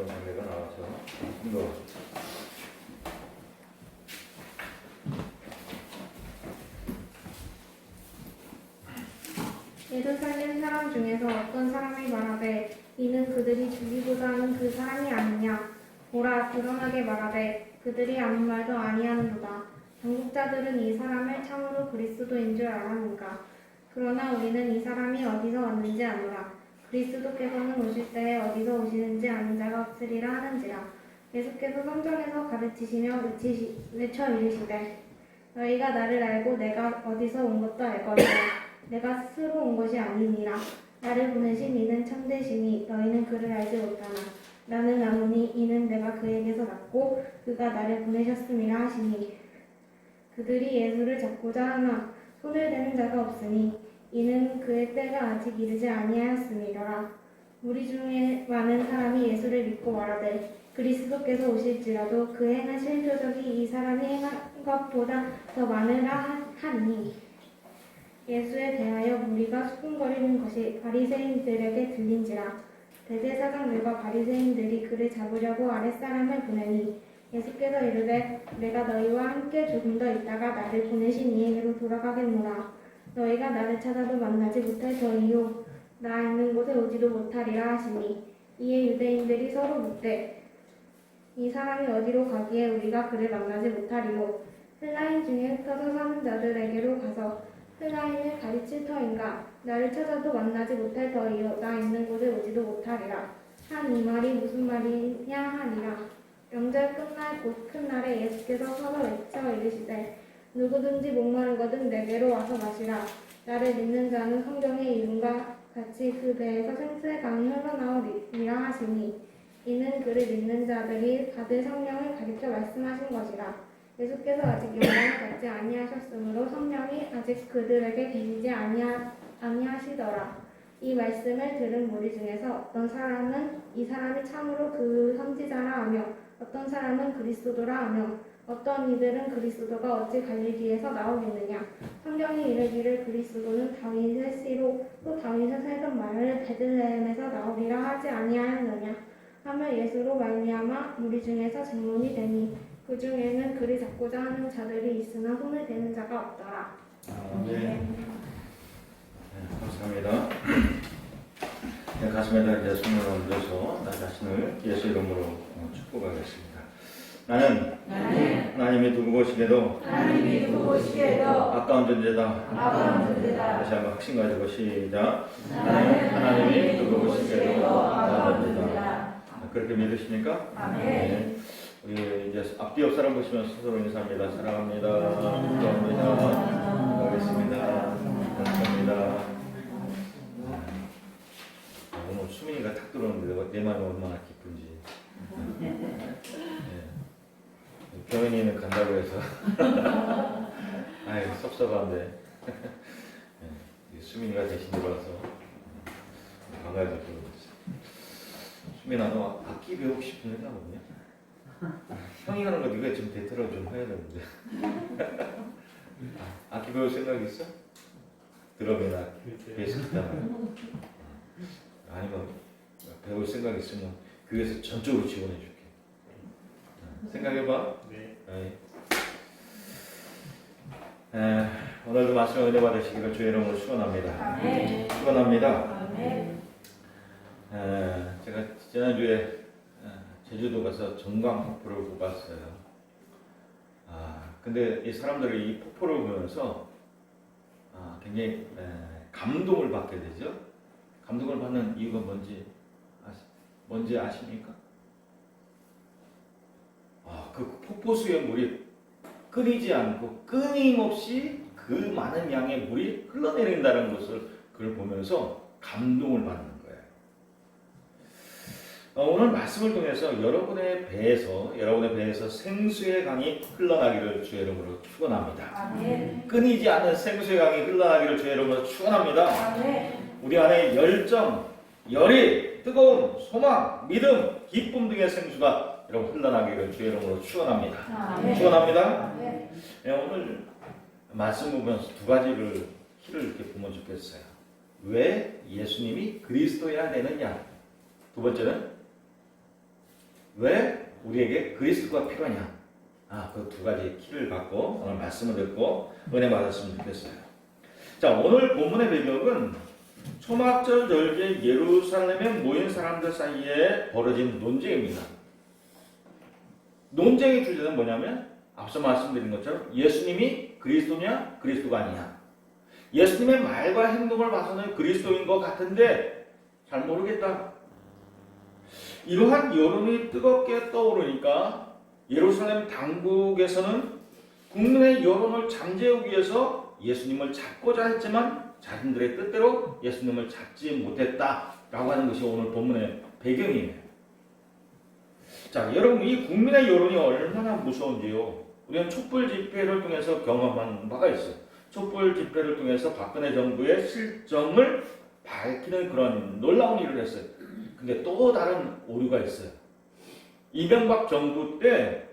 장례가 나와서 힘들어. 예루살렘 사람 중에서 어떤 사람이 말하되 이는 그들이 죽이고자 하는 그 사람이 아니냐. 보라, 드러나게 말하되 그들이 아무 말도 아니하는도다. 당국자들은 이 사람을 참으로 그리스도인 줄 알았는가. 그러나 우리는 이 사람이 어디서 왔는지 아노라. 그리스도께서는 오실 때에 어디서 오시는지 아는 자가 없으리라 하는지라. 예수께서 성전에서 가르치시며 외쳐 이르시되 너희가 나를 알고 내가 어디서 온 것도 알거니와 내가 스스로 온 것이 아니니라. 나를 보내신 이는 참되시니 너희는 그를 알지 못하나 나는 아노니 이는 내가 그에게서 났고 그가 나를 보내셨음이라 하시니 그들이 예수를 잡고자 하나 손을 대는 자가 없으니 이는 그의 때가 아직 이르지 아니하였음이더라. 우리 중에 많은 사람이 예수를 믿고 말하되 그리스도께서 오실지라도 그 행하실 표적이 이 사람이 행한 것보다 더 많으라 하니 예수에 대하여 무리가 수군거리는 것이 바리새인들에게 들린지라. 대제사장들과 바리새인들이 그를 잡으려고 아랫사람을 보내니 예수께서 이르되 내가 너희와 함께 조금 더 있다가 나를 보내신 이에게로 돌아가겠노라. 너희가 나를 찾아도 만나지 못할 터이요 나 있는 곳에 오지도 못하리라 하시니 이에 유대인들이 서로 묻되 이 사람이 어디로 가기에 우리가 그를 만나지 못하리요. 헬라인 중에 흩어져 사는 자들에게로 가서 헬라인을 가르칠 터인가. 나를 찾아도 만나지 못할 터이요 나 있는 곳에 오지도 못하리라. 한 이 말이 무슨 말이냐 하니라. 명절 끝날 곧 큰 날에 예수께서 서서 외쳐 이르시되 누구든지 목마르거든 내게로 와서 마시라. 나를 믿는 자는 성경의 이름과 같이 그 배에서 생수의 강이 흘러나오리라 하시니 이는 그를 믿는 자들이 받을 성령을 가리켜 말씀하신 것이라. 예수께서 아직 영광을 받지 아니하셨으므로 성령이 아직 그들에게 계시지 아니하시더라. 이 말씀을 들은 무리 중에서 어떤 사람은 이 사람이 참으로 그 선지자라 하며 어떤 사람은 그리스도라 하며 어떤 이들은 그리스도가 어찌 갈릴리에서 나오겠느냐. 성경이 이르기를 그리스도는 다윗의 씨로 또 다윗의 살던 마을 베들레헴에서 나오리라 하지 아니하였느냐 하며 예수로 말미암아 무리 중에서 질문이 되니 그 중에는 그를 잡고자 하는 자들이 있으나 손을 대는 자가 없더라. 네, 감사합니다. 네, 가슴에다 이제 손을 얹어서 나 자신을 예수 이름으로 축복하겠습니다. 나는 하나님이 두고 보시게도 아까운 존재다. 다시 한번 확신 가지고 시작. 나는 하나님이 두고 보시게도 아까운 존재다. 그렇게 믿으십니까? 네. 우리 이제 앞뒤 옆 사람 보시면서 서로 인사합니다. 사랑합니다. 감사합니다. 알겠습니다. 감사합니다. 오늘 수민이가 탁 들어오는데 내 마음이 얼마나 기쁜지. 병현이는 간다고 해서 아유 섭섭한데 수민이가 대신 들어와서 반가워서 수민아 너 악기 배우고 싶은 애가 없냐? 형이 하는 거 네가 지금 대처를 좀 해야 되는데 악기 배울 생각 있어? 드럼이나 베이스 기타 아니면 배울 생각 있으면 교회에서 전적으로 지원해 줄게. 생각해봐. 네. 오늘도 말씀 은혜 받으시기를 주의 이름으로 축원합니다. 축원합니다. 제가 지난주에 제주도 가서 전광 폭포를 보았어요. 근데 이 사람들이 이 폭포를 보면서 굉장히 감동을 받게 되죠. 감동을 받는 이유가 뭔지 아십니까? 그 폭포수의 물이 끊이지 않고 끊임없이 그 많은 양의 물이 흘러내린다는 것을 그걸 보면서 감동을 받는 거예요. 오늘 말씀을 통해서 여러분의 배에서 생수의 강이 흘러나기를 주의 이름으로 축원합니다. 끊이지 않는 생수의 강이 흘러나기를 주의 이름으로 축원합니다. 우리 안에 열정, 열의, 뜨거운 소망, 믿음, 기쁨 등의 생수가 여러분 흘러나기를 주의 이름으로 축원합니다. 축원합니다. 오늘 말씀 보면서 두 가지를 키를 이렇게 보면 좋겠어요. 왜 예수님이 그리스도여야 되느냐? 두 번째는 왜 우리에게 그리스도가 필요하냐? 그 두 가지 키를 갖고 오늘 말씀을 듣고 은혜 받았으면 좋겠어요. 자, 오늘 본문의 배경은 초막절 절기에 예루살렘에 모인 사람들 사이에 벌어진 논쟁입니다. 논쟁의 주제는 뭐냐면 앞서 말씀드린 것처럼 예수님이 그리스도냐 그리스도가 아니냐. 예수님의 말과 행동을 봐서는 그리스도인 것 같은데 잘 모르겠다. 이러한 여론이 뜨겁게 떠오르니까 예루살렘 당국에서는 국민의 여론을 잠재우기 위해서 예수님을 잡고자 했지만 자신들의 뜻대로 예수님을 잡지 못했다라고 하는 것이 오늘 본문의 배경이에요. 자, 여러분, 이 국민의 여론이 얼마나 무서운지요. 우리는 촛불 집회를 통해서 경험한 바가 있어요. 촛불 집회를 통해서 박근혜 정부의 실정을 밝히는 그런 놀라운 일을 했어요. 근데 또 다른 오류가 있어요. 이명박 정부 때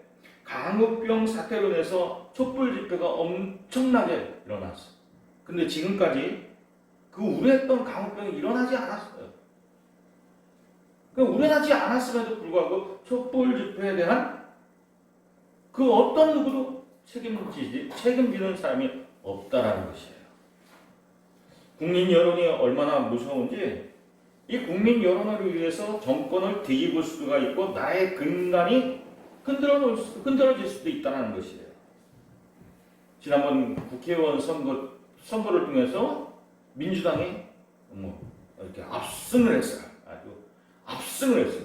강흑병 사태로 인해서 촛불 집회가 엄청나게 일어났어요. 근데 지금까지 그 우려했던 강흑병이 일어나지 않았어요. 우려나지 않았음에도 불구하고 촛불 집회에 대한 그 어떤 누구도 책임지는 사람이 없다라는 것이에요. 국민 여론이 얼마나 무서운지 이 국민 여론을 위해서 정권을 뒤집을 수가 있고 나의 근간이 흔들어질 수도 있다는 것이에요. 지난번 국회의원 선거를 통해서 민주당이 이렇게 압승을 했어요. 아주 압승을 했어요.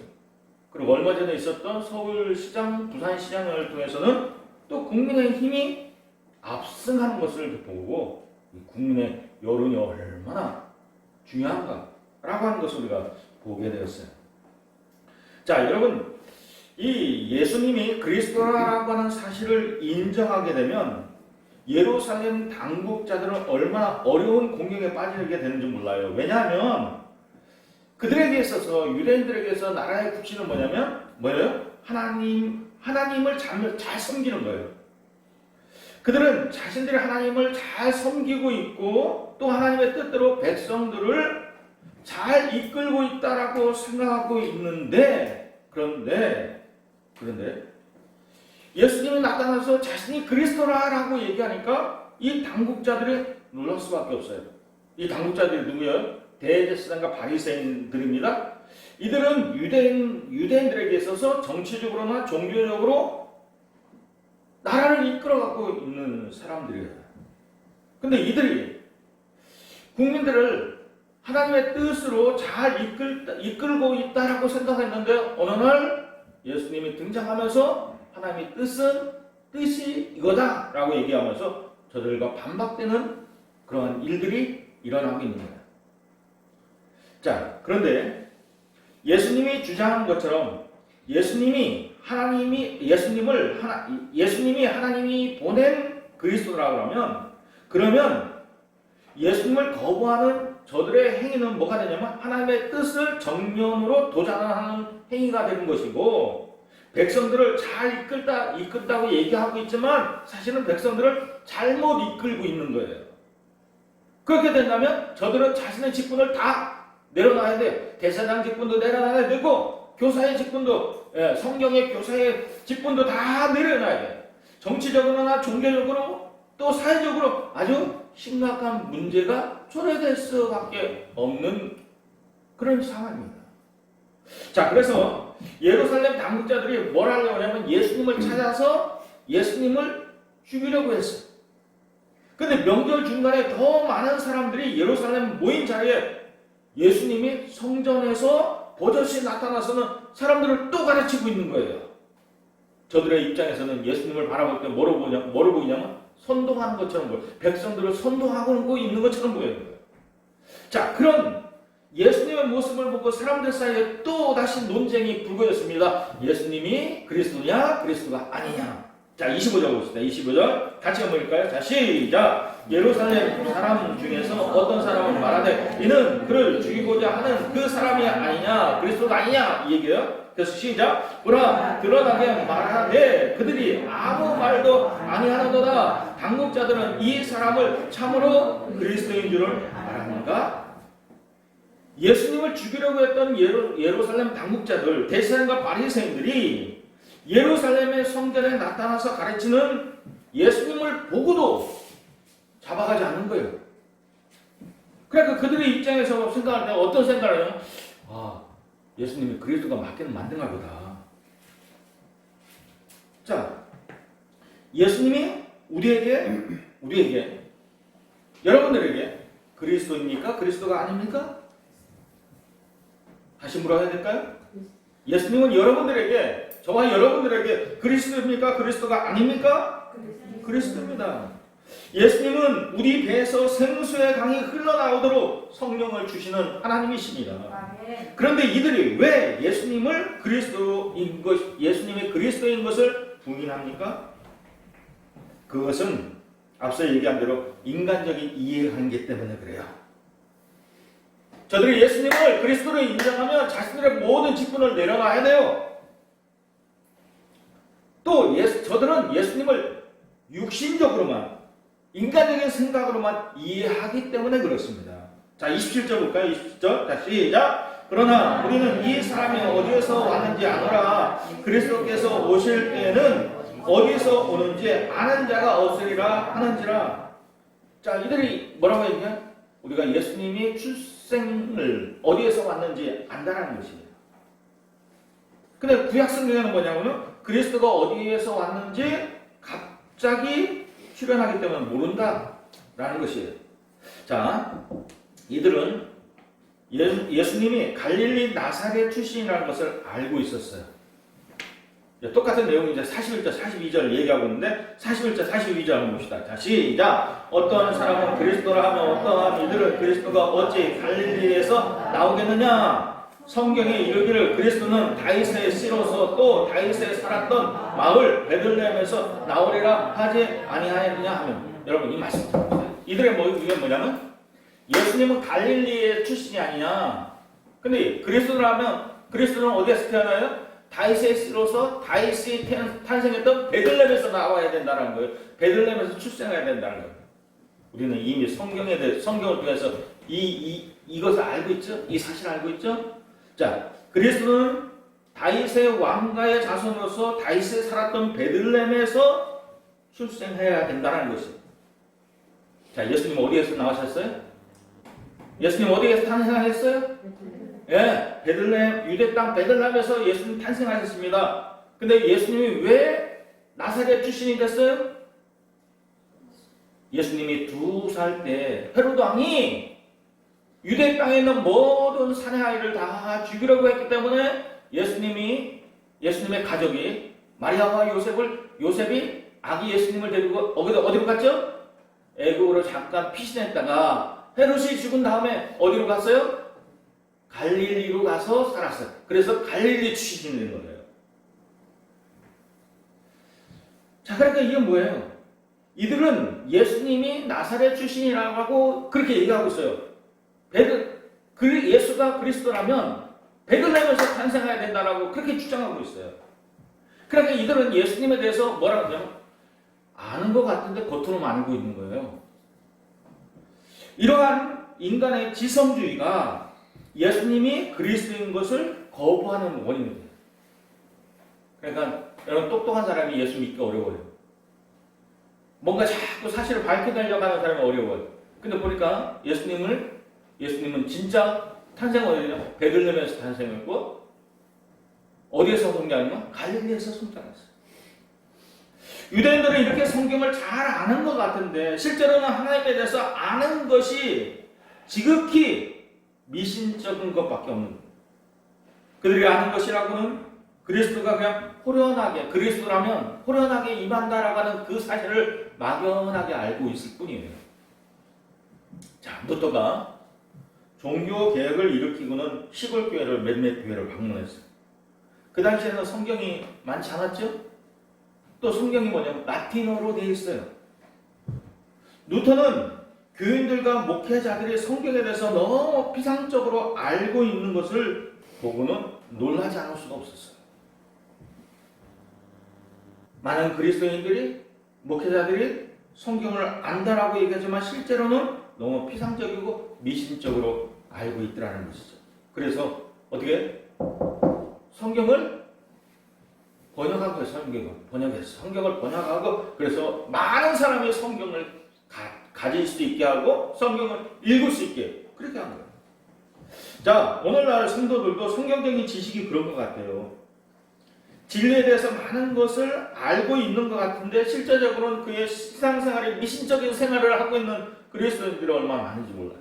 그리고 얼마 전에 있었던 서울시장, 부산시장을 통해서는 또 국민의힘이 압승하는 것을 보고 국민의 여론이 얼마나 중요한가라고 하는 것을 우리가 보게 되었어요. 자, 여러분, 이 예수님이 그리스도라고 하는 사실을 인정하게 되면 예루살렘 당국자들은 얼마나 어려운 공경에 빠지게 되는지 몰라요. 왜냐하면 그들에게 있어서 유대인들에게서 나라의 국신은 뭐예요? 하나님을 잘 섬기는 거예요. 그들은 자신들의 하나님을 잘 섬기고 있고 또 하나님의 뜻대로 백성들을 잘 이끌고 있다라고 생각하고 있는데 그런데 예수님이 나타나서 자신이 그리스도라고 얘기하니까 이 당국자들이 놀랄 수밖에 없어요. 이 당국자들이 누구예요? 대제사장과 바리새인들입니다. 이들은 유대인들에게 있어서 정치적으로나 종교적으로 나라를 이끌어가고 있는 사람들이에요. 근데 이들이 국민들을 하나님의 뜻으로 잘 이끌고 있다라고 생각했는데 어느 날 예수님이 등장하면서 하나님의 뜻이 이거다라고 얘기하면서 저들과 반박되는 그러한 일들이 일어나고 있는 거예요. 자, 그런데 예수님이 주장한 것처럼 예수님이 하나님이 보낸 그리스도라고 그러면 예수님을 거부하는 저들의 행위는 뭐가 되냐면 하나님의 뜻을 정면으로 도전하는 행위가 되는 것이고 백성들을 잘 이끌다고 얘기하고 있지만 사실은 백성들을 잘못 이끌고 있는 거예요. 그렇게 된다면 저들은 자신의 직분을 다 내려놔야 돼. 대사장 직분도 내려놔야 되고 교사의 직분도 성경의 교사의 직분도 다 내려놔야 돼. 정치적으로나 종교적으로 또 사회적으로 아주 심각한 문제가 초래될 수밖에 없는 그런 상황입니다. 자, 그래서 예루살렘 당국자들이 뭘 하려고 하냐면 예수님을 찾아서 예수님을 죽이려고 했어요. 근데 명절 중간에 더 많은 사람들이 예루살렘 모인 자리에 예수님이 성전에서 버젓이 나타나서는 사람들을 또 가르치고 있는 거예요. 저들의 입장에서는 예수님을 바라볼 때 뭐로 보이냐면 선동하는 것처럼 보여요. 백성들을 선동하고 있는 것처럼 보여요. 자, 그런 예수님의 모습을 보고 사람들 사이에 또 다시 논쟁이 불거졌습니다. 예수님이 그리스도냐 그리스도가 아니냐. 자, 25절 봅시다. 25절 같이 한번 읽을까요? 자, 시작. 예루살렘 사람 중에서 어떤 사람은 말하되 이는 그를 죽이고자 하는 그 사람이 아니냐 그리스도가 아니냐 이 얘기예요. 그래서 시작. 그러나 드러나게 말하되 그들이 아무 말도 아니하는도다. 당국자들은 이 사람을 참으로 그리스도인 줄을 알았는가? 예수님을 죽이려고 했던 예루살렘 당국자들, 대제사장과 바리새인들이 예루살렘의 성전에 나타나서 가르치는 예수님을 보고도 잡아가지 않는 거예요. 그러니까 그들의 입장에서 생각할 때 어떤 생각을 해요? 아, 예수님이 그리스도가 맞기는 맞는가 보다. 자, 예수님이 우리에게, 여러분들에게 그리스도입니까? 그리스도가 아닙니까? 다시 물어야 될까요? 예수님은 여러분들에게, 저와 여러분들에게 그리스도입니까? 그리스도가 아닙니까? 그리스도입니다. 예수님은 우리 배에서 생수의 강이 흘러나오도록 성령을 주시는 하나님이십니다. 그런데 이들이 왜 예수님이 그리스도인 것을 부인합니까? 그것은 앞서 얘기한 대로 인간적인 이해관계 때문에 그래요. 저들이 예수님을 그리스도로 인정하면 자신들의 모든 직분을 내려놔야 돼요. 또 저들은 예수님을 육신적으로만, 인간적인 생각으로만 이해하기 때문에 그렇습니다. 자, 27절 볼까요? 27절. 자, 시작. 그러나 우리는 이 사람이 어디에서 왔는지 아노라. 그리스도께서 오실 때에는 어디에서 오는지 아는 자가 없으리라 하는지라. 자, 이들이 뭐라고 했냐? 우리가 예수님이 출생을 어디에서 왔는지 안다라는 것이에요. 근데 구약 성경에는 뭐냐면요, 그리스도가 어디에서 왔는지 갑자기 출현하기 때문에 모른다라는 것이에요. 자, 이들은 예수님이 갈릴리 나사렛 출신이라는 것을 알고 있었어요. 똑같은 내용이 이제 41절, 42절 얘기하고 있는데 41절, 42절 한번 봅시다. 자, 시작. 어떠한 사람은 그리스도라 하면 어떠한 이들은 그리스도가 어찌 갈릴리에서 나오겠느냐? 성경에 이르기를 그리스도는 다윗의 씨로서 또 다윗에 살았던 마을 베들레헴에서 나오리라 하지 아니하였느냐 하면, 여러분 이 말씀 들어보세요. 이들의 이게 뭐냐면 예수님은 갈릴리의 출신이 아니냐. 근데 그리스도는 어디에서 태어나요? 다윗의 씨로서 다윗이 탄생했던 베들레헴에서 나와야 된다는 거예요. 베들레헴에서 출생해야 된다는 거예요. 우리는 이미 성경을 통해서 이것을 알고 있죠? 이 사실을 알고 있죠? 자, 그리스도는 다윗의 왕가의 자손으로서 다윗이 살았던 베들레헴에서 출생해야 된다는 것이에요. 자, 예수님 어디에서 나오셨어요? 예수님 어디에서 탄생하셨어요? 예, 베들레헴, 유대 땅 베들레헴에서 예수님 탄생하셨습니다. 근데 예수님이 왜 나사렛 출신이 됐어요? 예수님이 2살 때 헤로드 왕이 유대 땅에 있는 모든 사내 아이를 다 죽이려고 했기 때문에 예수님의 가족이 마리아와 요셉이 아기 예수님을 데리고 어디로 갔죠? 애굽으로 잠깐 피신했다가 헤롯이 죽은 다음에 어디로 갔어요? 갈릴리로 가서 살았어요. 그래서 갈릴리 출신이 된 거예요. 자, 그러니까 이게 뭐예요? 이들은 예수님이 나사렛 출신이라고 하고 그렇게 얘기하고 있어요. 예수가 그리스도라면 베들레헴에서 탄생해야 된다라고 그렇게 주장하고 있어요. 그러니까 이들은 예수님에 대해서 뭐라고 하죠? 아는 것 같은데 겉으로는 알고 있는 거예요. 이러한 인간의 지성주의가 예수님이 그리스도인 것을 거부하는 원인입니다. 그러니까 여러분, 똑똑한 사람이 예수 믿기 어려워요. 뭔가 자꾸 사실을 밝혀내려고 하는 사람이 어려워요. 근데 보니까 예수님은 진짜 탄생은 어디냐? 베들레헴에서 탄생했고, 어디에서 성장했냐? 갈릴리에서 성장했어요. 유대인들은 이렇게 성경을 잘 아는 것 같은데 실제로는 하나님에 대해서 아는 것이 지극히 미신적인 것밖에 없는 거예요. 그들이 아는 것이라고는 그리스도가 그냥 그리스도라면 호련하게 임한다라고 하는 그 사실을 막연하게 알고 있을 뿐이에요. 자, 루터가 종교 개혁을 일으키고는 시골 교회를 몇몇 교회를 방문했어요. 그 당시에는 성경이 많지 않았죠? 또 성경이 뭐냐면 라틴어로 되어 있어요. 루터는 교인들과 목회자들이 성경에 대해서 너무 피상적으로 알고 있는 것을 보고는 놀라지 않을 수가 없었어요. 많은 그리스도인들이, 목회자들이 성경을 안다라고 얘기하지만 실제로는 너무 피상적이고 미신적으로 알고 있더라는 것이죠. 그래서 어떻게 성경을 번역하고 성경을 번역하고 그래서 많은 사람이 성경을 가질 수 있게 하고 성경을 읽을 수 있게 그렇게 한 거예요. 자, 오늘날 성도들도 성경적인 지식이 그런 것 같아요. 진리에 대해서 많은 것을 알고 있는 것 같은데 실제적으로는 그의 신앙생활에 미신적인 생활을 하고 있는 그리스도인들이 얼마나 많은지 몰라요.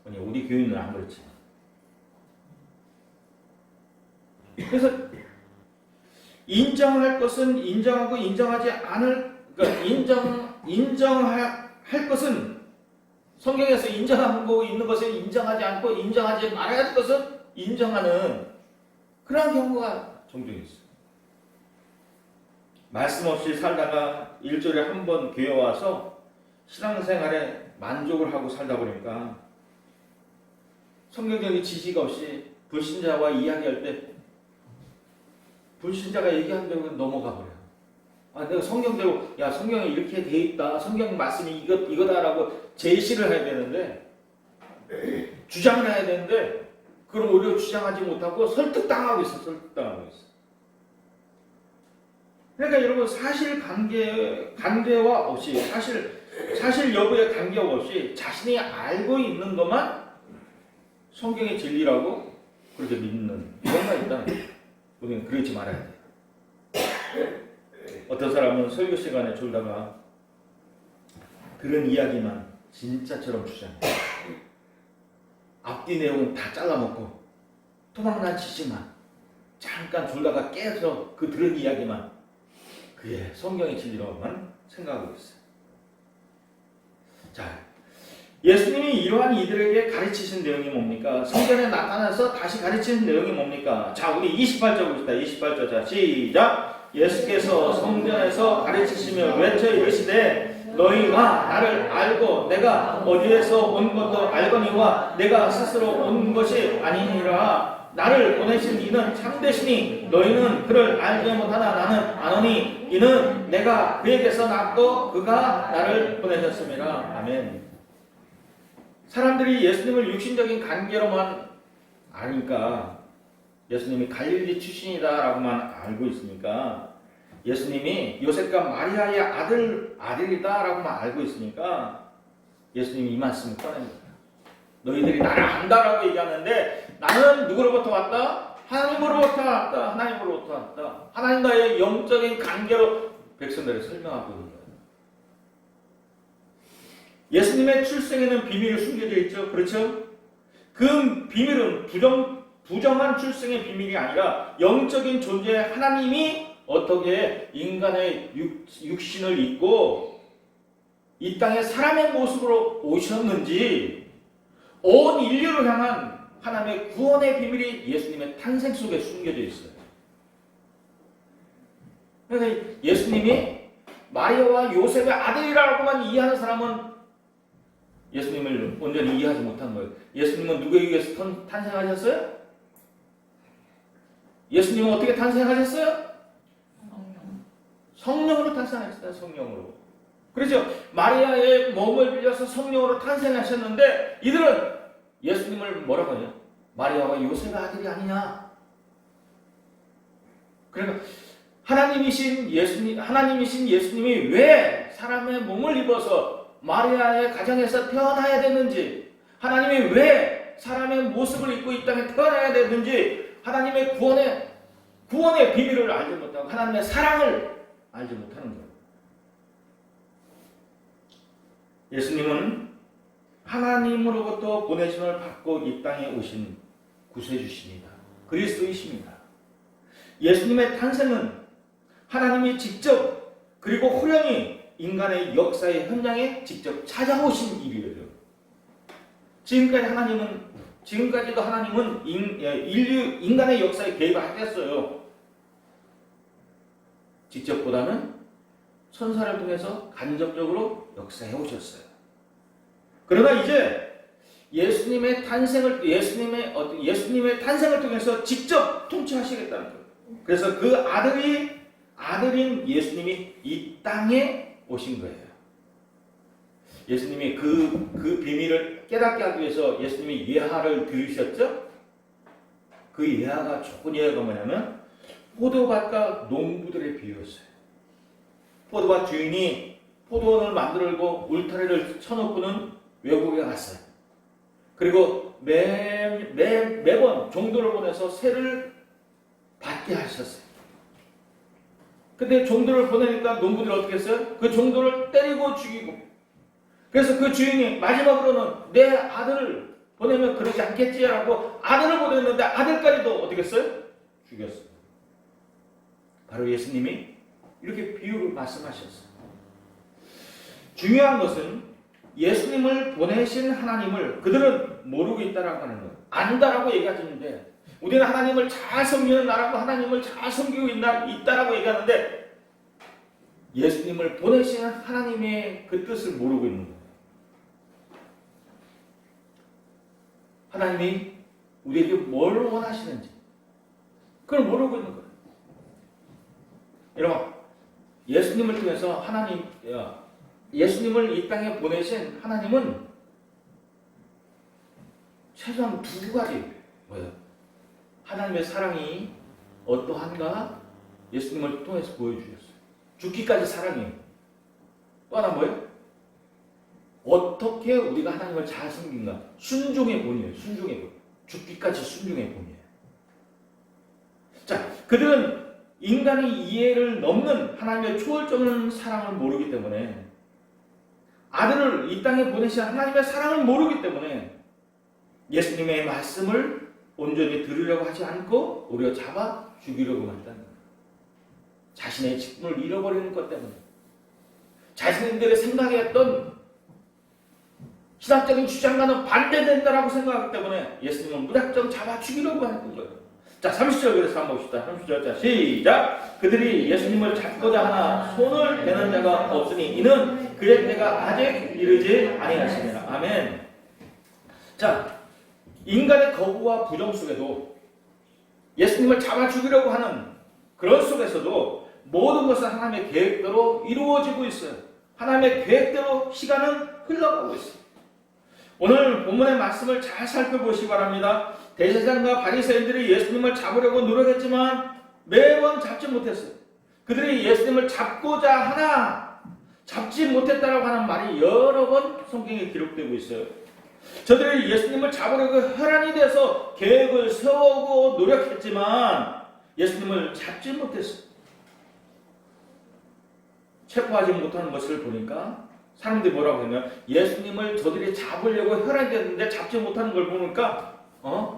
우리 교인은 안 그렇지. 그래서 인정할 것은 인정하고 인정하지 않을 그러니까 인정할 것은 성경에서 인정하고 있는 것은 인정하지 않고 인정하지 말아야 할 것은 인정하는 그런 경우가 종종 있어요. 말씀 없이 살다가 일주일에 한 번 교회 와서 신앙생활에 만족을 하고 살다 보니까 성경적인 지식 없이 불신자와 이야기할 때 불신자가 얘기하는 대로 넘어가 버려요. 내가 성경대로 야 성경에 이렇게 돼 있다. 성경 말씀이 이거다라고 제시를 해야 되는데 주장을 해야 되는데 그걸 오히려 주장하지 못하고 설득당하고 있어. 그러니까 여러분 사실 관계와 없이 사실 여부에 관계없이 자신이 알고 있는 것만 성경의 진리라고 그렇게 믿는 경우가 있다. 우리는 그러지 말아야 돼요. 어떤 사람은 설교 시간에 졸다가 그런 이야기만 진짜처럼 주장해요. 앞뒤 내용은 다 잘라먹고 토막난 지식만 잠깐 졸다가 깨서 그 들은 이야기만 그게 성경의 진리로만 생각하고 있어요. 자, 예수님이 이러한 이들에게 가르치신 내용이 뭡니까? 성경에 나타나서 다시 가르치는 내용이 뭡니까? 자, 우리 28절 봅시다. 28절. 자, 시작. 예수께서 성전에서 가르치시며 외쳐 이르시되 너희가 나를 알고 내가 어디에서 온 것도 알거니와 내가 스스로 온 것이 아니니라. 나를 보내신 이는 참되시니 너희는 그를 알지 못하나 나는 아노니 이는 내가 그에게서 났고 그가 나를 보내셨음이라. 아멘. 사람들이 예수님을 육신적인 관계로만 아니까 예수님이 갈릴리 출신이다라고만 알고 있으니까 예수님이 요셉과 마리아의 아들이다라고만 알고 있으니까 예수님이 이 말씀을 꺼냅니다. 너희들이 나를 안다라고 얘기하는데 나는 누구로부터 왔다? 하나님으로부터 왔다. 하나님으로부터 왔다. 하나님과의 영적인 관계로 백성들을 설명하고 있는 거예요. 예수님의 출생에는 비밀이 숨겨져 있죠. 그렇죠? 그 비밀은 부정한 출생의 비밀이 아니라 영적인 존재 하나님이 어떻게 인간의 육신을 입고 이 땅에 사람의 모습으로 오셨는지 온 인류를 향한 하나님의 구원의 비밀이 예수님의 탄생 속에 숨겨져 있어요. 그래서 예수님이 마리아와 요셉의 아들이라고만 이해하는 사람은 예수님을 온전히 이해하지 못한 거예요. 예수님은 누구에 의해서 탄생하셨어요? 예수님은 어떻게 탄생하셨어요? 성령으로 탄생하셨어요. 성령으로. 그래서 마리아의 몸을 빌려서 성령으로 탄생하셨는데 이들은 예수님을 뭐라고 해요? 마리아와 요셉의 아들이 아니냐. 그러니까 하나님이신 예수님이 왜 사람의 몸을 입어서 마리아의 가정에서 태어나야 되는지, 하나님이 왜 사람의 모습을 입고 이 땅에 태어나야 되는지, 하나님의 구원의 비밀을 알지 못하고 하나님의 사랑을 알지 못하는 거예요. 예수님은 하나님으로부터 보내심을 받고 이 땅에 오신 구세주십니다. 그리스도이십니다. 예수님의 탄생은 하나님이 직접 그리고 호련히 인간의 역사의 현장에 직접 찾아오신 일이에요. 지금까지도 하나님은 인간의 역사에 개입을 하셨어요. 직접보다는 천사를 통해서 간접적으로 역사해 오셨어요. 그러나 이제 예수님의 탄생을 통해서 직접 통치하시겠다는 거예요. 그래서 그 아들인 예수님이 이 땅에 오신 거예요. 예수님이 그 비밀을 깨닫게 하기 위해서 예수님이 예하를 들으셨죠? 그 예하가 좋은 예하가 뭐냐면 포도밭과 농부들의 비유였어요. 포도밭 주인이 포도원을 만들고 울타리를 쳐놓고는 외국에 갔어요. 그리고 매번 종들을 보내서 새를 받게 하셨어요. 근데 종들을 보내니까 농부들이 어떻게 했어요? 그 종들을 때리고 죽이고, 그래서 그 주인이 마지막으로는 내 아들을 보내면 그러지 않겠지라고 아들을 보냈는데 아들까지도 어떻게 했어요? 죽였어요. 바로 예수님이 이렇게 비유를 말씀하셨어요. 중요한 것은 예수님을 보내신 하나님을 그들은 모르고 있다라고 하는 거예요. 안다라고 얘기하시는데, 우리는 하나님을 잘 섬기는 나라고 하나님을 잘 섬기고 있다라고 얘기하는데, 예수님을 보내신 하나님의 그 뜻을 모르고 있는 거예요. 하나님이 우리에게 뭘 원하시는지 그걸 모르고 있는 거예요. 여러분, 예수님을 통해서 예수님을 이 땅에 보내신 하나님은 최소한 두 가지, 뭐예요? 하나님의 사랑이 어떠한가 예수님을 통해서 보여주셨어요. 죽기까지 사랑이에요. 또 하나 뭐예요? 어떻게 우리가 하나님을 잘 섬긴가? 순종의 본이에요. 순종의 본. 죽기까지 순종의 본이에요. 자, 그들은 인간의 이해를 넘는 하나님의 초월적인 사랑을 모르기 때문에, 아들을 이 땅에 보내신 하나님의 사랑을 모르기 때문에 예수님의 말씀을 온전히 들으려고 하지 않고 오히려 잡아 죽이려고 한다는 거예요. 자신의 직분을 잃어버리는 것 때문에, 자신들의 생각했던 신학적인 주장과는 반대된다라고 생각하기 때문에 예수님은 무작정 잡아 죽이려고 하는 거예요. 자, 30절 그래서 한번 봅시다. 30절, 자, 시작. 그들이 예수님을 잡고자 하나 손을 대는 자가 없으니 이는 그의 때가 아직 이르지 아니하시니라. 아멘. 자, 인간의 거부와 부정 속에도, 예수님을 잡아 죽이려고 하는 그런 속에서도 모든 것은 하나님의 계획대로 이루어지고 있어요. 하나님의 계획대로 시간은 흘러가고 있어요. 오늘 본문의 말씀을 잘 살펴보시기 바랍니다. 대제사장과 바리새인들이 예수님을 잡으려고 노력했지만 매번 잡지 못했어요. 그들이 예수님을 잡고자 하나 잡지 못했다라고 하는 말이 여러 번 성경에 기록되고 있어요. 저들이 예수님을 잡으려고 혈안이 돼서 계획을 세우고 노력했지만 예수님을 잡지 못했어요. 체포하지 못하는 것을 보니까 사람들이 뭐라고 하냐면, 예수님을 저들이 잡으려고 혈안이 됐는데 잡지 못하는 걸 보니까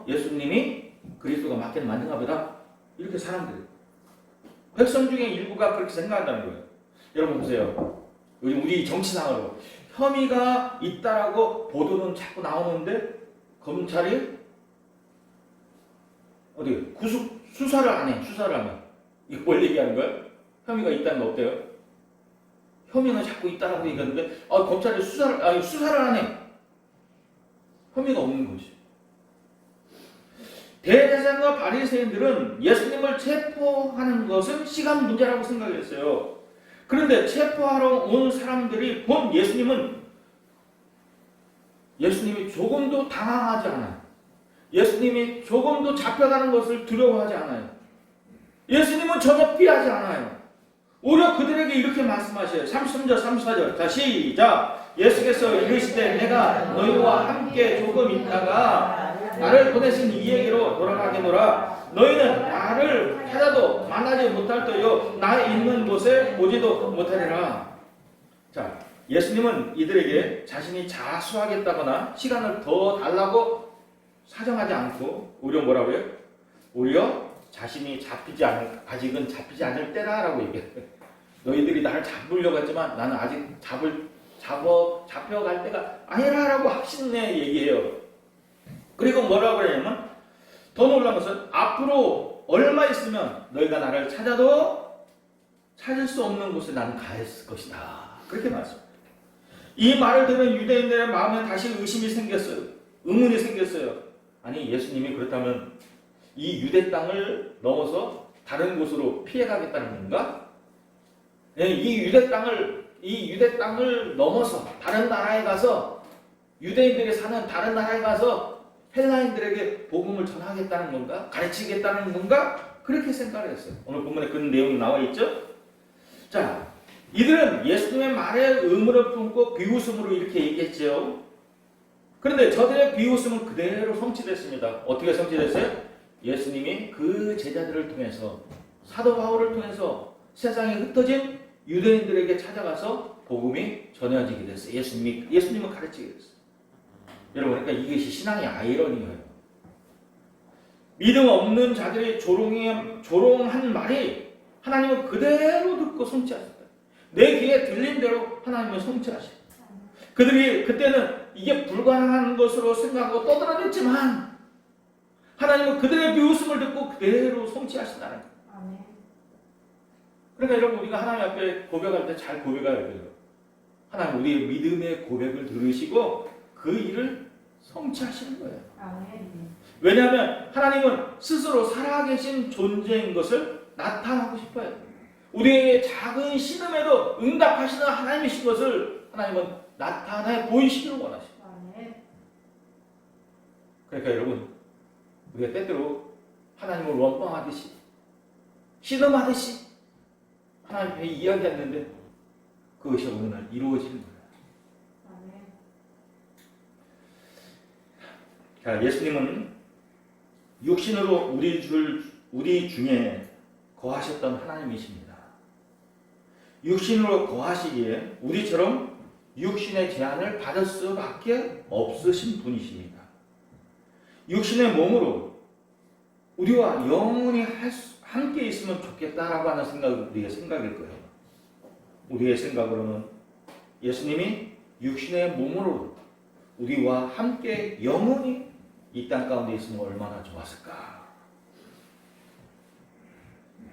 예수님이 그리스도가 맞긴 맞는가 보다, 이렇게 사람들이, 백성 중에 일부가 그렇게 생각한다는 거예요. 여러분 보세요. 요즘 우리 정치상으로 혐의가 있다라고 보도는 자꾸 나오는데 검찰이 어디 수사를 안 해. 수사를 안 해. 이거 뭘 얘기하는 거예요? 혐의가 있다는 거 어때요? 혐의가 자꾸 있다라고 얘기하는데 검찰이 수사를 안 해. 혐의가 없는 거지. 대제사장과 바리새인들은 예수님을 체포하는 것은 시간 문제라고 생각했어요. 그런데 체포하러 온 사람들이 본 예수님이 조금도 당황하지 않아요. 예수님이 조금도 잡혀가는 것을 두려워하지 않아요. 예수님은 전혀 피하지 않아요. 오히려 그들에게 이렇게 말씀하셔요. 33절, 34절. 자, 시작. 예수께서 이르시되 내가 너희와 함께 조금 있다가 나를 보내신 이에게로 돌아가겠노라. 너희는 나를 찾아도 만나지 못할 터요 나 있는 곳에 오지도 못하리라. 자, 예수님은 이들에게 자신이 자수하겠다거나 시간을 더 달라고 사정하지 않고 오히려 뭐라고 해요? 오히려 자신이 아직은 잡히지 않을 때라라고 얘기해요. 너희들이 나를 잡으려고 했지만 나는 아직 잡혀갈 때가 아니라라고 확신내 얘기해요. 그리고 뭐라고 그러냐면, 더 놀라운 것은 앞으로 얼마 있으면 너희가 나를 찾아도 찾을 수 없는 곳에 나는 가 있을 것이다. 그렇게 말씀합니다. 이 말을 들은 유대인들의 마음에 다시 의심이 생겼어요. 의문이 생겼어요. 아니, 예수님이 그렇다면 이 유대 땅을 넘어서 다른 곳으로 피해가겠다는 건가? 이 유대 땅을 넘어서 다른 나라에 가서 유대인들이 사는 다른 나라에 가서 헬라인들에게 복음을 전하겠다는 건가? 가르치겠다는 건가? 그렇게 생각을 했어요. 오늘 본문에 그런 내용이 나와 있죠. 자, 이들은 예수님의 말에 의문을 품고 비웃음으로 이렇게 얘기했죠. 그런데 저들의 비웃음은 그대로 성취됐습니다. 어떻게 성취됐어요? 예수님이 그 제자들을 통해서, 사도 바울을 통해서 세상에 흩어진 유대인들에게 찾아가서 복음이 전해지게 됐어요. 예수님을 가르치게 됐어요. 여러분, 그러니까 이것이 신앙의 아이러니예요. 믿음 없는 자들이 조롱한 말이 하나님은 그대로 듣고 성취하셨다. 내 귀에 들린 대로 하나님은 성취하셨다. 그들이 그때는 이게 불가능한 것으로 생각하고 떠들어댔지만 하나님은 그들의 비웃음을 듣고 그대로 성취하신다는 거예요. 그러니까 여러분, 우리가 하나님 앞에 고백할 때 잘 고백해야 돼요. 하나님 우리의 믿음의 고백을 들으시고 그 일을 성취하시는 거예요. 왜냐하면 하나님은 스스로 살아계신 존재인 것을 나타나고 싶어요. 우리의 작은 신음에도 응답하시는 하나님이신 것을 하나님은 나타내 보이시기를 원하십니다. 그러니까 여러분, 우리가 때때로 하나님을 원망하듯이 신음하듯이 하나님 앞에 이야기했는데 그것이 어느 날 이루어지는 거예요. 자, 예수님은 육신으로 우리 중에 거하셨던 하나님이십니다. 육신으로 거하시기에 우리처럼 육신의 제한을 받을 수밖에 없으신 분이십니다. 육신의 몸으로 우리와 영원히 함께 있으면 좋겠다라고 하는 생각이 우리의 생각일 거예요. 우리의 생각으로는 예수님이 육신의 몸으로 우리와 함께 영원히 이 땅 가운데 있으면 얼마나 좋았을까.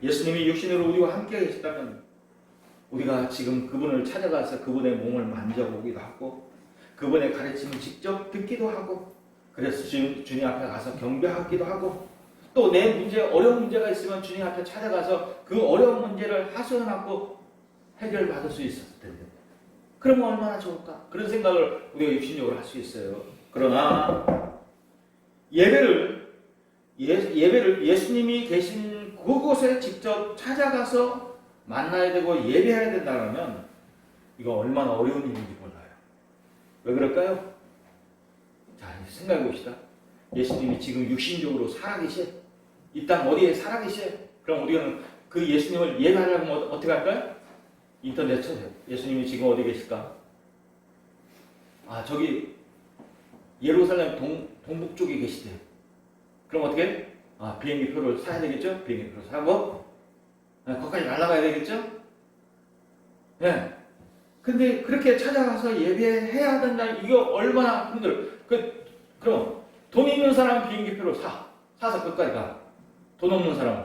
예수님이 육신으로 우리와 함께 계시다면 우리가 지금 그분을 찾아가서 그분의 몸을 만져보기도 하고 그분의 가르침을 직접 듣기도 하고 그래서 주님 앞에 가서 경배하기도 하고 또 내 문제, 어려운 문제가 있으면 주님 앞에 찾아가서 그 어려운 문제를 하소연하고 해결받을 수 있었을 텐데 그러면 얼마나 좋을까? 그런 생각을 우리가 육신적으로 할 수 있어요. 그러나 예배를 예수님이 계신 그곳에 직접 찾아가서 만나야 되고 예배해야 된다면 이거 얼마나 어려운 일인지 몰라요. 왜 그럴까요? 자, 생각해 봅시다. 예수님이 지금 육신적으로 살아계셔. 이 땅 어디에 살아계셔. 그럼 우리는 그 예수님을 예배하려면 어떻게 할까요? 인터넷 쳐세요. 예수님이 지금 어디 계실까? 아, 저기 예루살렘 동북 쪽에 계시대요. 그럼 어떻게? 아, 비행기 표를 사야 되겠죠? 비행기 표를 사고 거기까지 날아가야 되겠죠? 네. 근데 그렇게 찾아가서 예배해야 된다. 이거 얼마나 힘들어. 그럼 돈 있는 사람은 비행기 표를 사서 끝까지 가. 돈 없는 사람은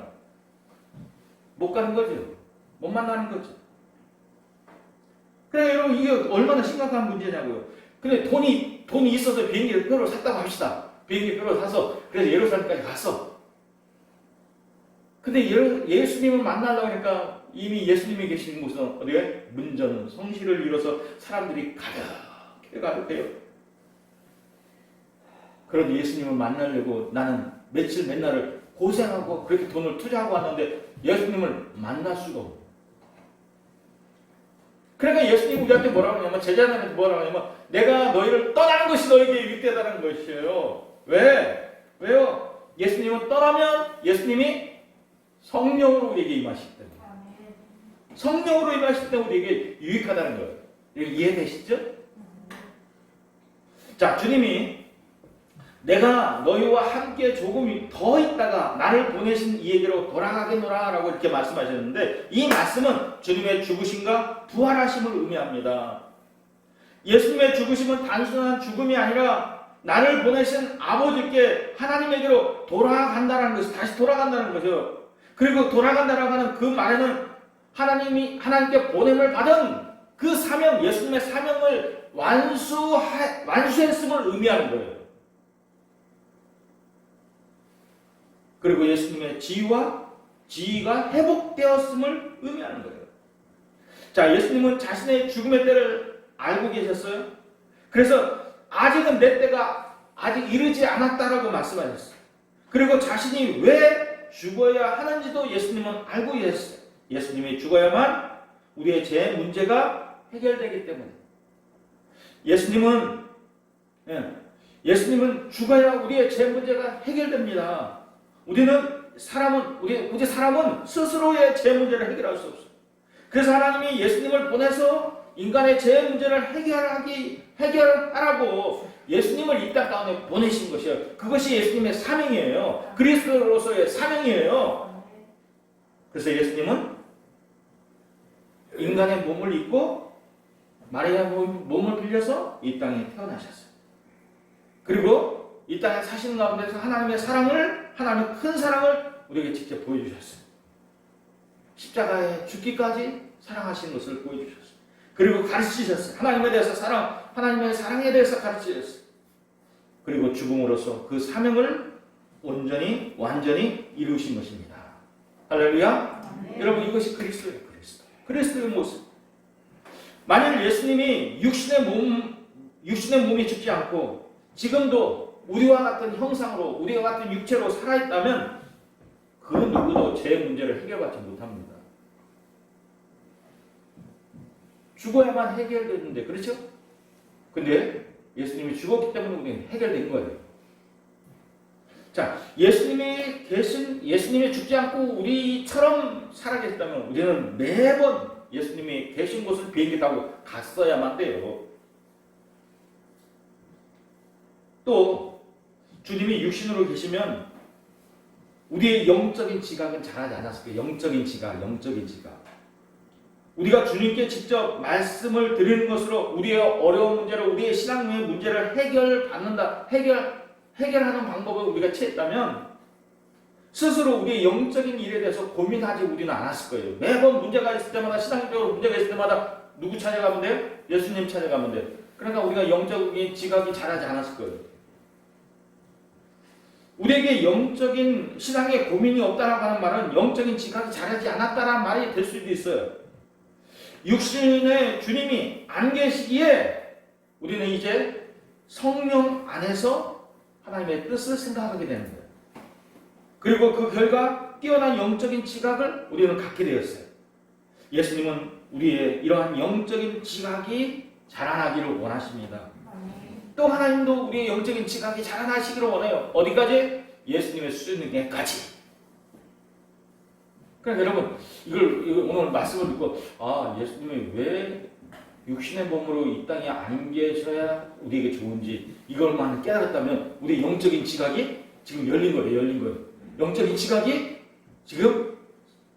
못 가는 거죠. 못 만나는 거죠. 그래, 여러분, 이게 얼마나 심각한 문제냐고요. 근데 돈이 있어서 비행기 표를 샀다고 합시다. 비행기 표를 사서 그래서 예루살렘까지 갔어. 근데 예수님을 만나려고 하니까 이미 예수님이 계신 곳은 어디에? 문전, 성시를 이뤄서 사람들이 가득해요. 그런데 예수님을 만나려고 나는 며칠 몇 날을 고생하고 그렇게 돈을 투자하고 왔는데 예수님을 만날 수가 없어. 그러니까 예수님이 우리한테 뭐라고 하냐면, 제자들한테 뭐라고 하냐면, 내가 너희를 떠나는 것이 너에게 유익되다는 것이에요. 왜요? 예수님은 떠나면 예수님이 성령으로 우리에게 임하시기 때문에. 성령으로 임하시기 때문에 우리에게 유익하다는 거예요. 이해되시죠? 자, 주님이 내가 너희와 함께 조금 더 있다가 나를 보내신 이에게로 돌아가겠노라 라고 이렇게 말씀하셨는데 이 말씀은 주님의 죽으심과 부활하심을 의미합니다. 예수님의 죽으심은 단순한 죽음이 아니라 나를 보내신 아버지께 하나님에게로 돌아간다는 것이 다시 돌아간다는 거죠. 그리고 돌아간다라고 하는 그 말에는 하나님께 보냄을 받은 그 사명, 예수님의 사명을 완수했음을 의미하는 거예요. 그리고 예수님의 지위가 회복되었음을 의미하는 거예요. 자, 예수님은 자신의 죽음의 때를 알고 계셨어요. 그래서 아직은 내 때가 아직 이르지 않았다라고 말씀하셨어요. 그리고 자신이 왜 죽어야 하는지도 예수님은 알고 계셨어요. 예수님이 죽어야만 우리의 죄 문제가 해결되기 때문에. 예수님은 죽어야 우리의 죄 문제가 해결됩니다. 우리 사람은 스스로의 죄 문제를 해결할 수 없어요. 그래서 하나님이 예수님을 보내서 인간의 죄 문제를 해결하라고 예수님을 이 땅 가운데 보내신 것이에요. 그것이 예수님의 사명이에요. 그리스도로서의 사명이에요. 그래서 예수님은 인간의 몸을 입고 마리아의 몸을 빌려서 이 땅에 태어나셨어요. 그리고 이 땅에 사시는 가운데서 하나님의 큰 사랑을 우리에게 직접 보여주셨어요. 십자가에 죽기까지 사랑하시는 것을 보여주셨어요. 그리고 가르치셨어요. 하나님의 사랑에 대해서 가르치셨어요. 그리고 죽음으로써 그 사명을 완전히 이루신 것입니다. 할렐루야. 네. 여러분, 이것이 그리스도예요. 그리스도의 모습. 만일 예수님이 육신의 몸이 죽지 않고 지금도 우리와 같은 형상으로, 우리와 같은 육체로 살아있다면 그 누구도 죄 문제를 해결받지 못합니다. 죽어야만 해결되는데, 그렇죠? 근데 예수님이 죽었기 때문에 우리는 해결된 거예요. 자, 예수님이 죽지 않고 우리처럼 살아계셨다면 우리는 매번 예수님이 계신 곳을 비행기 타고 갔어야만 돼요. 또 주님이 육신으로 계시면 우리의 영적인 지각은 잘하지 않았을 거예요. 영적인 지각. 우리가 주님께 직접 말씀을 드리는 것으로 우리의 어려운 문제를, 우리의 신앙의 문제를 해결하는 방법을 우리가 취했다면 스스로 우리의 영적인 일에 대해서 고민하지 우리는 않았을 거예요. 매번 문제가 있을 때마다, 신앙적으로 문제가 있을 때마다 누구 찾아가면 돼요? 예수님 찾아가면 돼요. 그러니까 우리가 영적인 지각이 잘하지 않았을 거예요. 우리에게 영적인 신앙에 고민이 없다라고 하는 말은 영적인 지각이 잘하지 않았다라는 말이 될 수도 있어요. 육신의 주님이 안 계시기에 우리는 이제 성령 안에서 하나님의 뜻을 생각하게 되는 거예요. 그리고 그 결과 뛰어난 영적인 지각을 우리는 갖게 되었어요. 예수님은 우리의 이러한 영적인 지각이 자라나기를 원하십니다. 또 하나님도 우리의 영적인 지각이 자라나시기를 원해요. 어디까지? 예수님의 수준에까지. 그러니까 여러분, 이걸 오늘 말씀을 듣고, 예수님이 왜 육신의 몸으로 이 땅에 안 계셔야 우리에게 좋은지 이걸만 깨달았다면 우리의 영적인 지각이 지금 열린 거예요. 영적인 지각이 지금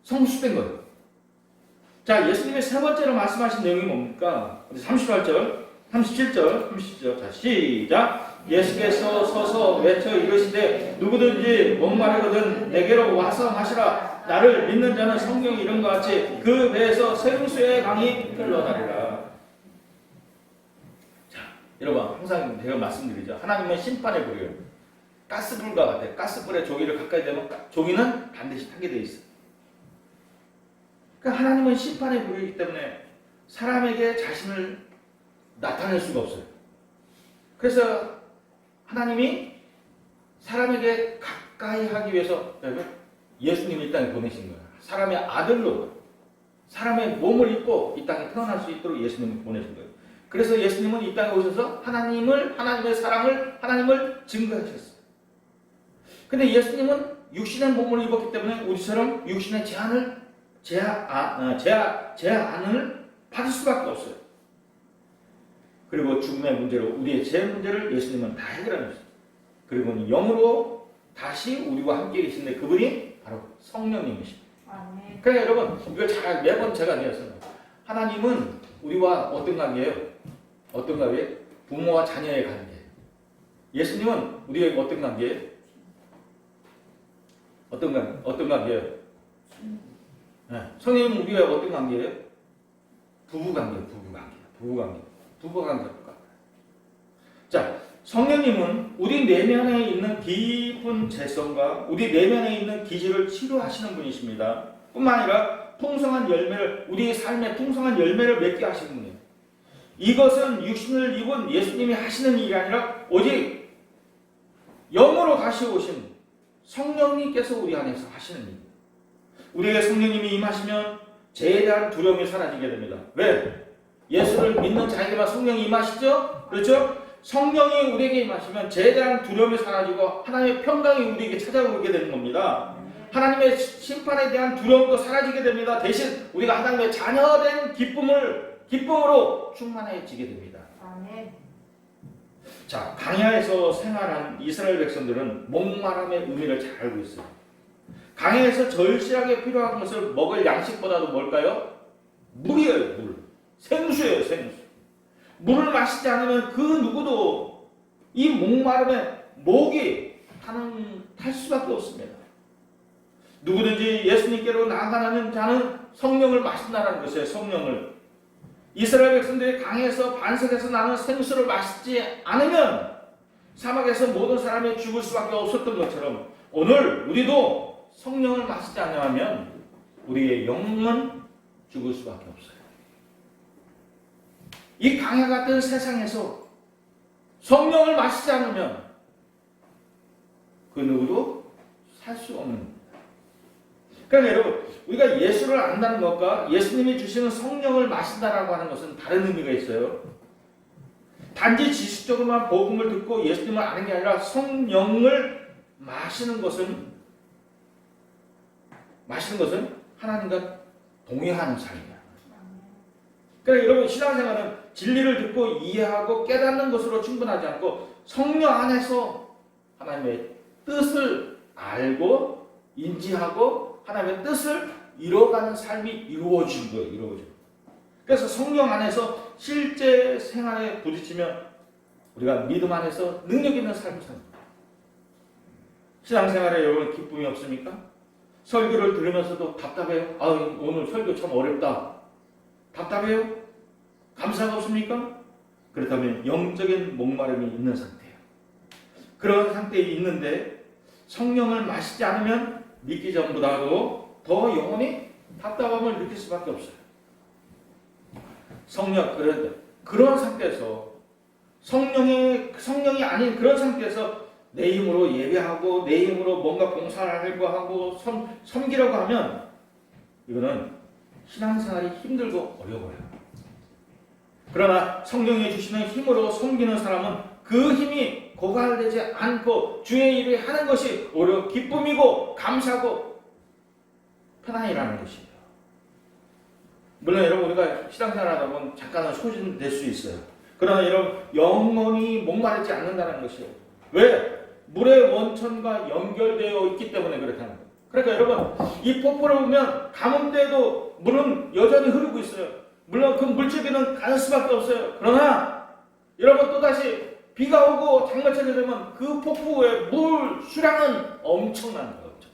성숙된 거예요. 자, 예수님의 세 번째로 말씀하신 내용이 뭡니까? 38절, 37절. 자, 시작. 예수께서 서서 외쳐 이르시되 누구든지 목마르거든 내게로 와서 마시라. 나를 믿는 자는 성경이 이런 것 같이 그 배에서 생수의 강이 흘러나리라. 자, 여러분, 항상 제가 말씀드리죠. 하나님은 심판의 불이에요. 가스불과 같아요. 가스불에 조기를 가까이 대면 조기는 반드시 타게 돼 있어요. 그러니까 하나님은 심판의 불이기 때문에 사람에게 자신을 나타낼 수가 없어요. 그래서 하나님이 사람에게 가까이 하기 위해서 예수님을 이 땅에 보내신 거예요. 사람의 아들로 사람의 몸을 입고 이 땅에 태어날 수 있도록 예수님을 보내신 거예요. 그래서 예수님은 이 땅에 오셔서 하나님의 사랑을, 하나님을 증거하셨어요. 근데 예수님은 육신의 몸을 입었기 때문에 우리처럼 육신의 제한을 받을 수밖에 없어요. 그리고 죽음의 문제로 우리의 죄 문제를 예수님은 다 해결하셨어요. 그리고 영으로 다시 우리와 함께 계신데 그분이 바로 성령님이십니다. 그러니까 여러분, 이걸 잘 매번 제가 내었어요. 하나님은 우리와 어떤 관계예요? 어떤 관계예요? 부모와 자녀의 관계. 예수님은 우리에게 어떤 관계예요? 어떤 관계예요? 네. 성령님은 우리와 어떤 관계예요? 부부관계. 자, 성령님은 우리 내면에 있는 깊은 죄성과 우리 내면에 있는 기질을 치료하시는 분이십니다. 뿐만 아니라 우리의 삶에 풍성한 열매를 맺게 하시는 분이에요. 이것은 육신을 입은 예수님이 하시는 일이 아니라 오직 영으로 다시 오신 성령님께서 우리 안에서 하시는 일. 우리에게 성령님이 임하시면 죄에 대한 두려움이 사라지게 됩니다. 왜? 예수를 믿는 자에게만 성령이 임하시죠? 그렇죠? 성령이 우리에게 임하시면 죄에 대한 두려움이 사라지고 하나님의 평강이 우리에게 찾아오게 되는 겁니다. 하나님의 심판에 대한 두려움도 사라지게 됩니다. 대신 우리가 하나님의 자녀된 기쁨으로 충만해지게 됩니다. 아멘. 자, 광야에서 생활한 이스라엘 백성들은 목마름의 의미를 잘 알고 있어요. 광야에서 절실하게 필요한 것을 먹을 양식보다도 뭘까요? 물이에요, 물. 생수예요, 생수. 물을 마시지 않으면 그 누구도 이 목마름에 목이 탈 수밖에 없습니다. 누구든지 예수님께로 나아가는 자는 성령을 마신다는 것이에요. 성령을. 이스라엘 백성들이 강에서 반석에서 나는 생수를 마시지 않으면 사막에서 모든 사람이 죽을 수밖에 없었던 것처럼 오늘 우리도 성령을 마시지 않으면 우리의 영은 죽을 수밖에 없어요. 이 강야 같은 세상에서 성령을 마시지 않으면 그 누구도 살 수 없는 겁니다. 그러니까 여러분, 우리가 예수를 안다는 것과 예수님이 주시는 성령을 마신다라고 하는 것은 다른 의미가 있어요. 단지 지식적으로만 복음을 듣고 예수님을 아는 게 아니라 성령을 마시는 것은 하나님과 동행하는 삶이야. 그러니까 여러분, 신앙생활은 진리를 듣고 이해하고 깨닫는 것으로 충분하지 않고 성령 안에서 하나님의 뜻을 알고 인지하고 하나님의 뜻을 이뤄가는 삶이 이루어진 거예요. 이루어진. 그래서 성령 안에서 실제 생활에 부딪히면 우리가 믿음 안에서 능력 있는 삶을 삽니다. 신앙생활에 여러분 기쁨이 없습니까? 설교를 들으면서도 답답해요. 오늘 설교 참 어렵다. 답답해요? 감사가 없습니까? 그렇다면 영적인 목마름이 있는 상태예요. 그런 상태에 있는데 성령을 마시지 않으면 믿기 전보다도 더 영혼이 답답함을 느낄 수밖에 없어요. 그런 상태에서 성령이 아닌 그런 상태에서 내 힘으로 예배하고 내 힘으로 뭔가 봉사를 하려고 하고 섬기려고 하면 이거는 신앙생활이 힘들고 어려워요. 그러나 성령이 주시는 힘으로 섬기는 사람은 그 힘이 고갈되지 않고 주의 일을 하는 것이 오히려 기쁨이고 감사고 편안이라는 것이에요. 물론 여러분 우리가 신앙생활 하다 보면 잠깐은 소진될 수 있어요. 그러나 여러분 영원히 목마르지 않는다는 것이에요. 왜? 물의 원천과 연결되어 있기 때문에 그렇다는 거예요. 그러니까 여러분 이 폭포를 보면 가뭄때에도 물은 여전히 흐르고 있어요. 물론 그 물줄기는 가는 수밖에 없어요. 그러나 여러분 또다시 비가 오고 장마철이 되면 그 폭포의 물 수량은 엄청난 거죠.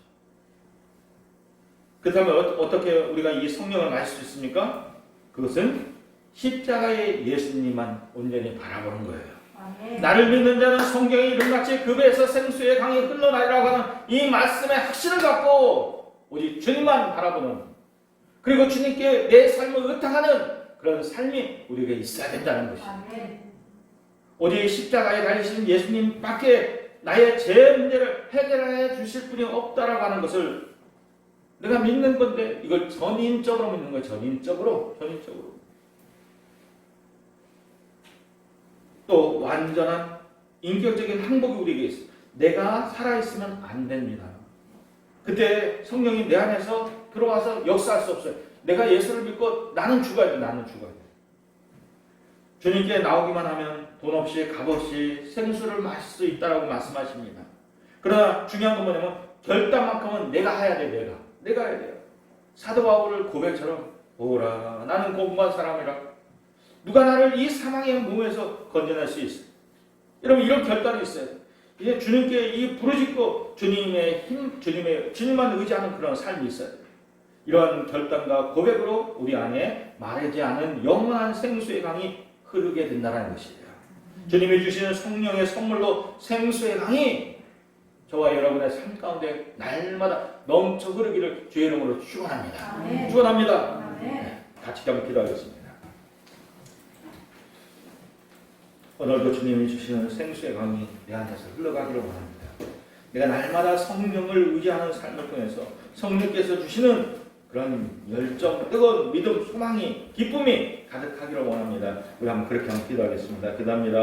그렇다면 어떻게 우리가 이 성령을 마실 수 있습니까? 그것은 십자가의 예수님만 온전히 바라보는 거예요. 아멘. 나를 믿는 자는 성경의 이름같이 그 배에서 생수의 강이 흘러나리라고 하는 이 말씀의 확신을 갖고 오직 주님만 바라보는, 그리고 주님께 내 삶을 의탁하는 그런 삶이 우리에게 있어야 된다는 것입니다. 아멘. 오직 십자가에 달리신 예수님밖에 나의 죄 문제를 해결해 주실 분이 없다라고 하는 것을 내가 믿는 건데, 이걸 전인적으로 믿는 거예요. 전인적으로. 또 완전한 인격적인 항복이 우리에게 있어요. 내가 살아있으면 안 됩니다. 그때 성령이 내 안에서 들어와서 역사할 수 없어요. 내가 예수를 믿고 나는 죽어야 돼. 주님께 나오기만 하면 돈 없이 값 없이 생수를 마실 수 있다라고 말씀하십니다. 그러나 중요한 건 뭐냐면 결단만큼은 내가 해야 돼. 내가 해야 돼요. 사도 바울을 고백처럼 보라, 나는 공부한 사람이라. 누가 나를 이 사망의 몸에서 건져낼 수 있어? 여러분 이런 결단이 있어요. 이제 주님께 이 부르짖고 주님의 힘, 주님만 의지하는 그런 삶이 있어요. 이러한 결단과 고백으로 우리 안에 마르지 않은 영원한 생수의 강이 흐르게 된다는 것이에요. 주님이 주시는 성령의 선물로 생수의 강이 저와 여러분의 삶 가운데 날마다 넘쳐 흐르기를 주의 이름으로 축원합니다. 아멘. 축원합니다. 아멘. 같이 한번 기도하겠습니다. 오늘도 주님이 주시는 생수의 강이 내 안에서 흘러가기를 원합니다. 내가 날마다 성령을 의지하는 삶을 통해서 성령께서 주시는 그런 열정, 뜨거운 믿음, 소망이, 기쁨이 가득하기를 원합니다. 우리 한번 그렇게 한번 기도하겠습니다. 기도합니다.